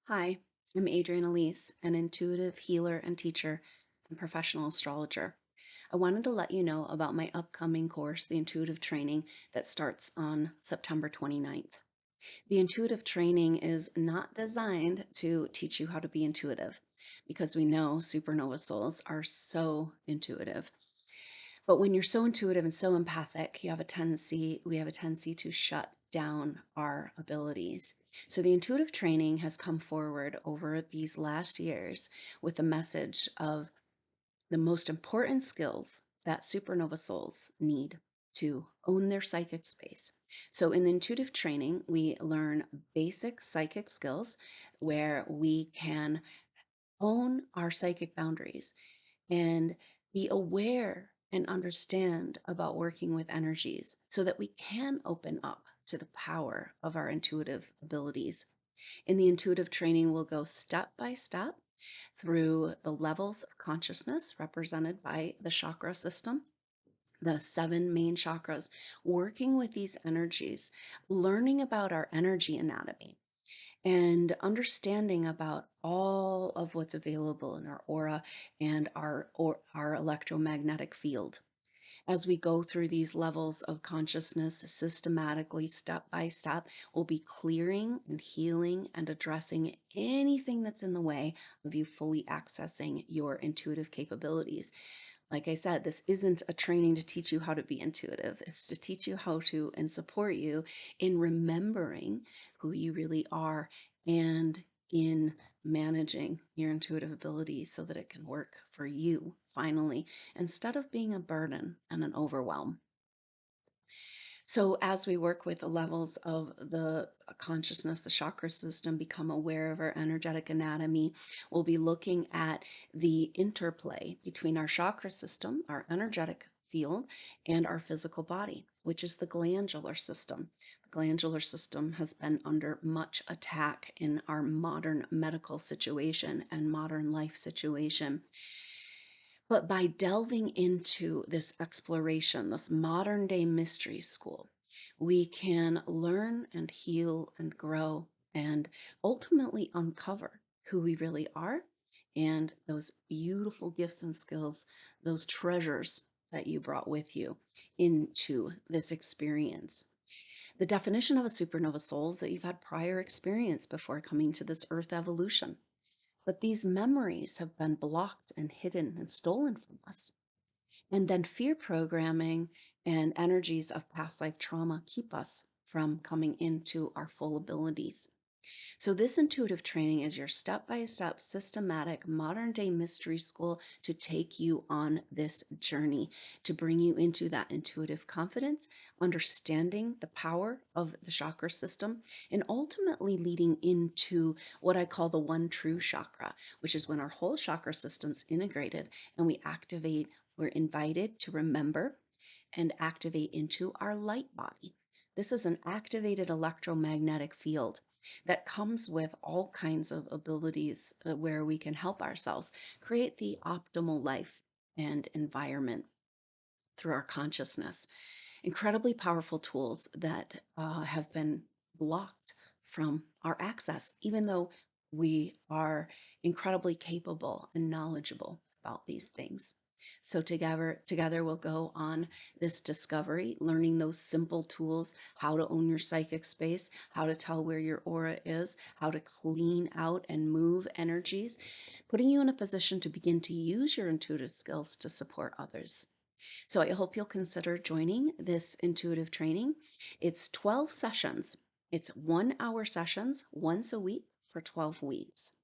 Hi, I'm Adrienne Elise, an intuitive healer and teacher and professional astrologer. I wanted to let you know about my upcoming course, the intuitive training that starts on September 29th. The intuitive training is not designed to teach you how to be intuitive because we know supernova souls are so intuitive. But when you're so intuitive and so empathic, we have a tendency to shut down our abilities. So the intuitive training has come forward over these last years with the message of the most important skills that supernova souls need to own their psychic space. So in the intuitive training, we learn basic psychic skills where we can own our psychic boundaries and be aware and understand about working with energies so that we can open up to the power of our intuitive abilities. In the intuitive training, we'll go step by step through the levels of consciousness represented by the chakra system, the seven main chakras, working with these energies, learning about our energy anatomy and understanding about all of what's available in our aura and our electromagnetic field. As we go through these levels of consciousness systematically, step by step, we'll be clearing and healing and addressing anything that's in the way of you fully accessing your intuitive capabilities. Like I said, this isn't a training to teach you how to be intuitive. It's to teach you how to and support you in remembering who you really are and in managing your intuitive abilities so that it can work for you finally, instead of being a burden and an overwhelm. So, as we work with the levels of the consciousness, the chakra system, become aware of our energetic anatomy, we'll be looking at the interplay between our chakra system, our energetic field, and our physical body, which is the glandular system. The glandular system has been under much attack in our modern medical situation and modern life situation. But by delving into this exploration, this modern day mystery school, we can learn and heal and grow and ultimately uncover who we really are and those beautiful gifts and skills, those treasures that you brought with you into this experience. The definition of a supernova soul is that you've had prior experience before coming to this earth evolution. But these memories have been blocked and hidden and stolen from us. And then fear programming and energies of past life trauma keep us from coming into our full abilities. So, this intuitive training is your step by step, systematic, modern day mystery school to take you on this journey, to bring you into that intuitive confidence, understanding the power of the chakra system, and ultimately leading into what I call the one true chakra, which is when our whole chakra system's integrated and we activate, we're invited to remember and activate into our light body. This is an activated electromagnetic field that comes with all kinds of abilities where we can help ourselves create the optimal life and environment through our consciousness. Incredibly powerful tools that have been blocked from our access, even though we are incredibly capable and knowledgeable about these things. So together we'll go on this discovery, learning those simple tools, how to own your psychic space, how to tell where your aura is, how to clean out and move energies, putting you in a position to begin to use your intuitive skills to support others. So I hope you'll consider joining this intuitive training. It's 12 sessions. It's 1 hour sessions once a week for 12 weeks.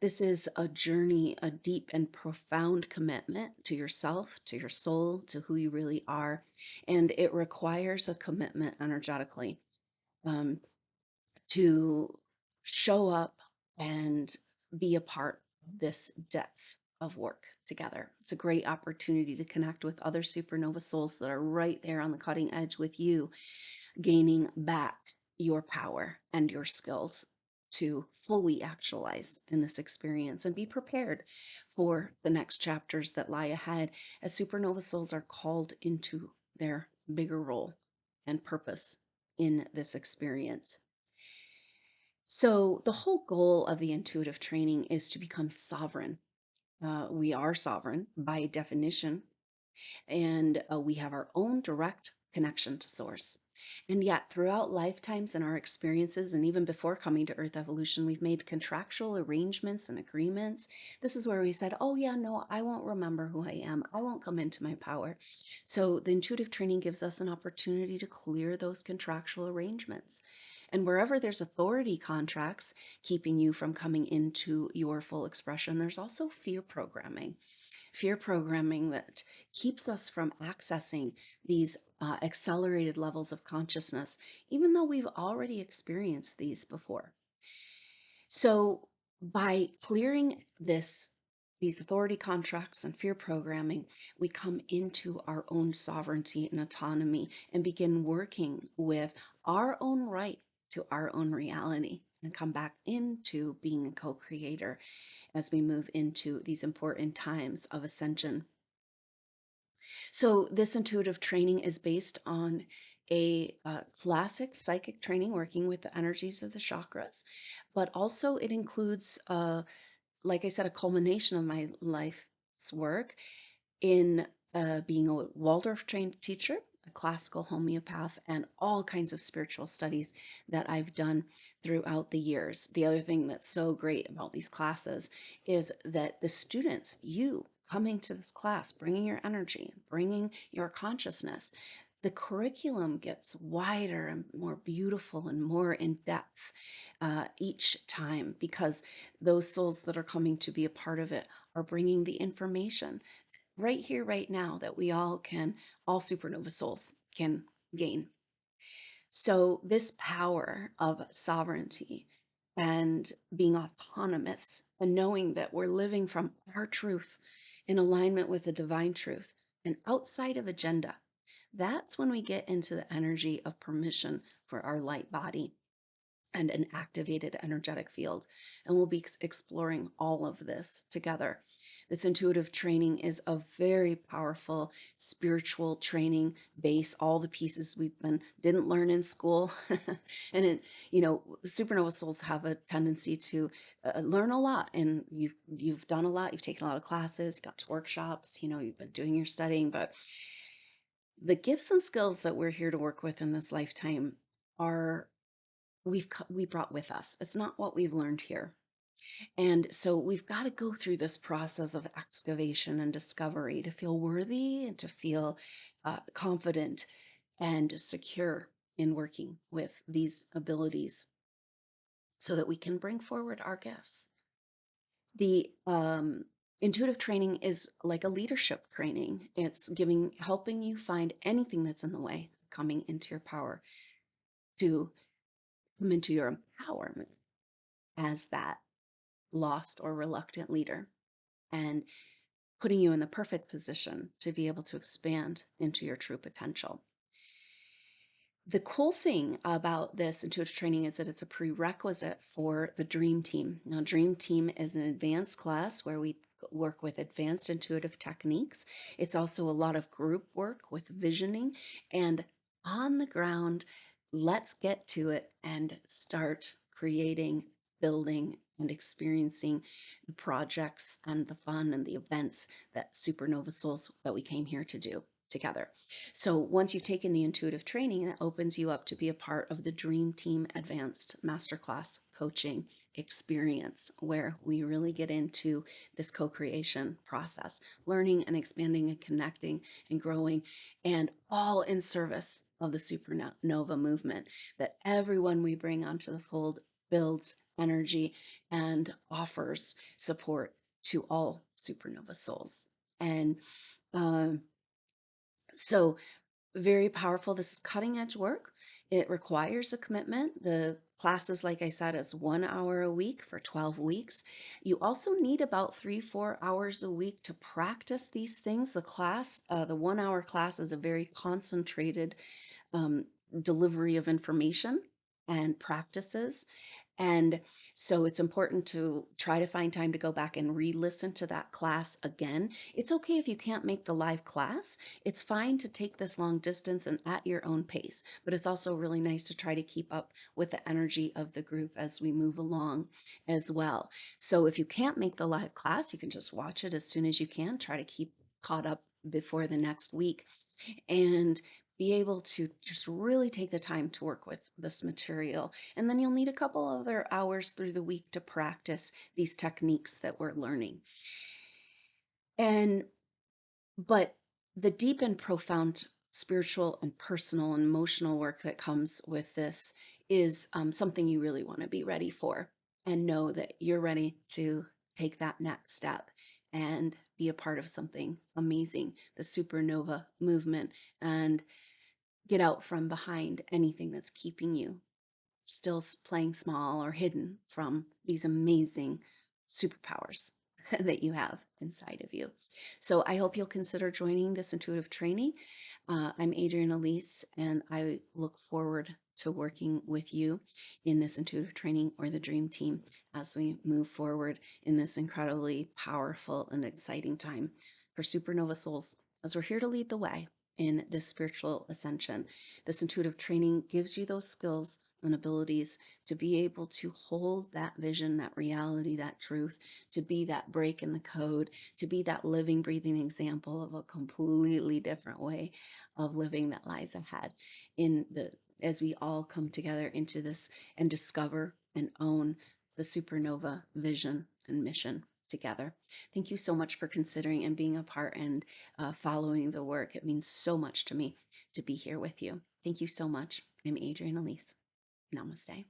This is a journey, a deep and profound commitment to yourself, to your soul, to who you really are. And it requires a commitment energetically um, to show up and be a part of this depth of work together. It's a great opportunity to connect with other supernova souls that are right there on the cutting edge with you, gaining back your power and your skills to fully actualize in this experience and be prepared for the next chapters that lie ahead as supernova souls are called into their bigger role and purpose in this experience. So, the whole goal of the intuitive training is to become sovereign. We are sovereign by definition, and we have our own direct connection to source. And yet, throughout lifetimes and our experiences, and even before coming to Earth evolution, we've made contractual arrangements and agreements. This is where we said, oh, yeah, no, I won't remember who I am. I won't come into my power. So, the intuitive training gives us an opportunity to clear those contractual arrangements. And wherever there's authority contracts keeping you from coming into your full expression, there's also fear programming that keeps us from accessing these accelerated levels of consciousness, even though we've already experienced these before. So, by clearing these authority contracts and fear programming, we come into our own sovereignty and autonomy and begin working with our own right to our own reality and come back into being a co creator as we move into these important times of ascension. So, this intuitive training is based on a classic psychic training working with the energies of the chakras, but also it includes, like I said, a culmination of my life's work in being a Waldorf trained teacher, a classical homeopath, and all kinds of spiritual studies that I've done throughout the years. The other thing that's so great about these classes is that the students, you coming to this class, bringing your energy, bringing your consciousness, the curriculum gets wider and more beautiful and more in depth each time because those souls that are coming to be a part of it are bringing the information right here, right now, that all supernova souls can gain. So, this power of sovereignty and being autonomous and knowing that we're living from our truth in alignment with the divine truth and outside of agenda, that's when we get into the energy of permission for our light body and an activated energetic field. And we'll be exploring all of this together. This intuitive training is a very powerful spiritual training base, all the pieces didn't learn in school. And supernova souls have a tendency to learn a lot, and you've done a lot, you've taken a lot of classes, you got to workshops, you've been doing your studying, but the gifts and skills that we're here to work with in this lifetime are we brought with us. It's not what we've learned here. And so we've got to go through this process of excavation and discovery to feel worthy and to feel confident and secure in working with these abilities so that we can bring forward our gifts. The intuitive training is like a leadership training. It's helping you find anything that's in the way, coming into your power to come into your empowerment as that lost or reluctant leader and putting you in the perfect position to be able to expand into your true potential. The cool thing about this intuitive training is that it's a prerequisite for the Dream Team. Now, Dream Team is an advanced class where we work with advanced intuitive techniques. It's also a lot of group work with visioning and on the ground. Let's get to it and start creating, building, and experiencing the projects and the fun and the events that supernova souls that we came here to do together. So once you've taken the intuitive training, that opens you up to be a part of the Dream Team Advanced Masterclass coaching experience, where we really get into this co-creation process, learning and expanding and connecting and growing, and all in service of the supernova movement that everyone we bring onto the fold builds energy and offers support to all supernova souls. And so very powerful. This is cutting edge work. It requires a commitment. The classes, like I said, is 1 hour a week for 12 weeks. You also need about 3-4 hours a week to practice these things. The 1 hour class is a very concentrated um, delivery of information and practices. And so it's important to try to find time to go back and re-listen to that class again. It's okay if you can't make the live class. It's fine to take this long distance and at your own pace, but it's also really nice to try to keep up with the energy of the group as we move along as well. So if you can't make the live class, you can just watch it as soon as you can. Try to keep caught up before the next week and be able to just really take the time to work with this material. And then you'll need a couple other hours through the week to practice these techniques that we're learning. And but the deep and profound spiritual and personal and emotional work that comes with this is something you really want to be ready for, and know that you're ready to take that next step and be a part of something amazing, the supernova movement, and get out from behind anything that's keeping you still playing small or hidden from these amazing superpowers that you have inside of you. So I hope you'll consider joining this intuitive training. I'm Adrienne Elise, and I look forward to working with you in this intuitive training or the dream team as we move forward in this incredibly powerful and exciting time for supernova souls, as we're here to lead the way in this spiritual ascension. This intuitive training gives you those skills and abilities to be able to hold that vision, that reality, that truth, to be that break in the code, to be that living, breathing example of a completely different way of living that lies ahead in the as we all come together into this and discover and own the supernova vision and mission together. Thank you so much for considering and being a part and following the work. It means so much to me to be here with you. Thank you so much. I'm Adrienne Elise. Namaste.